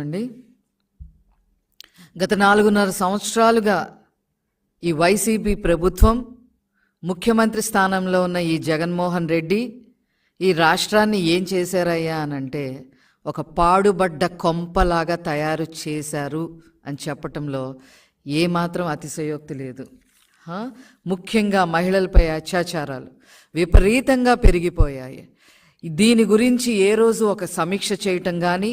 అండి గత 4.5 సంవత్సరాలుగా ఈ వైసీపీ ప్రభుత్వం ముఖ్యమంత్రి స్థానంలో ఉన్న ఈ జగన్మోహన్ రెడ్డి ఈ రాష్ట్రాన్ని ఏం చేశారయ్యా అనంటే ఒక పాడుబడ్డ కొంపలాగా తయారు చేశారు అని చెప్పటంలో ఏమాత్రం అతిశయోక్తి లేదు. ముఖ్యంగా మహిళలపై అత్యాచారాలు విపరీతంగా పెరిగిపోయాయి. దీని గురించి ఏ రోజు ఒక సమీక్ష చేయటం కానీ,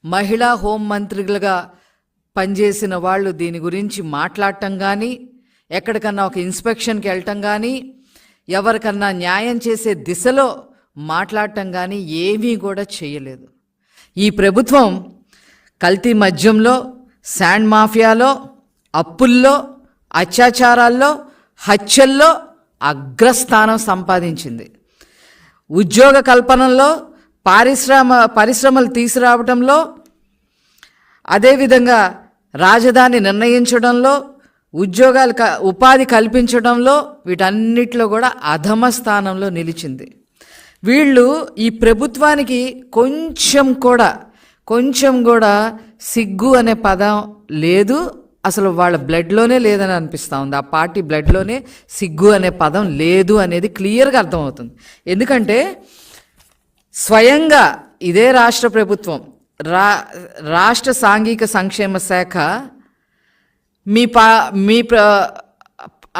మహిళా హోంమంత్రులుగా పనిచేసిన వాళ్ళు దీని గురించి మాట్లాడటం కానీ, ఎక్కడికన్నా ఒక ఇన్స్పెక్షన్కి వెళ్ళటం కానీ, ఎవరికన్నా న్యాయం చేసే దిశలో మాట్లాడటం కానీ ఏమీ కూడా చేయలేదు. ఈ ప్రభుత్వం కల్తీ మద్యంలో, శాండ్ మాఫియాలో, అప్పుల్లో, అత్యాచారాల్లో, హత్యల్లో అగ్రస్థానం సంపాదించింది. ఉద్యోగ కల్పనలో, పరిశ్రమలు తీసుకురావడంలో, అదేవిధంగా రాజధాని నిర్ణయించడంలో, ఉపాధి కల్పించడంలో, వీటన్నిటిలో కూడా అధమ స్థానంలో నిలిచింది. వీళ్ళు ఈ ప్రభుత్వానికి కొంచెం కూడా సిగ్గు అనే పదం లేదు, అసలు వాళ్ళ బ్లడ్లోనే లేదని అనిపిస్తూ ఉంది. ఆ పార్టీ బ్లడ్లోనే సిగ్గు అనే పదం లేదు అనేది క్లియర్గా అర్థమవుతుంది. ఎందుకంటే స్వయంగా ఇదే రాష్ట్ర ప్రభుత్వం, రాష్ట్ర సాంఘిక సంక్షేమ శాఖ మీ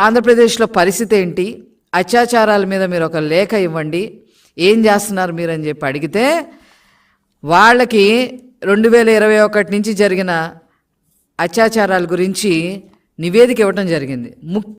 ఆంధ్రప్రదేశ్లో పరిస్థితి ఏంటి, అత్యాచారాల మీద మీరు ఒక లేఖ ఇవ్వండి, ఏం చేస్తున్నారు మీరు అని చెప్పి అడిగితే వాళ్ళకి 2021 నుంచి జరిగిన అత్యాచారాల గురించి నివేదిక ఇవ్వటం జరిగింది.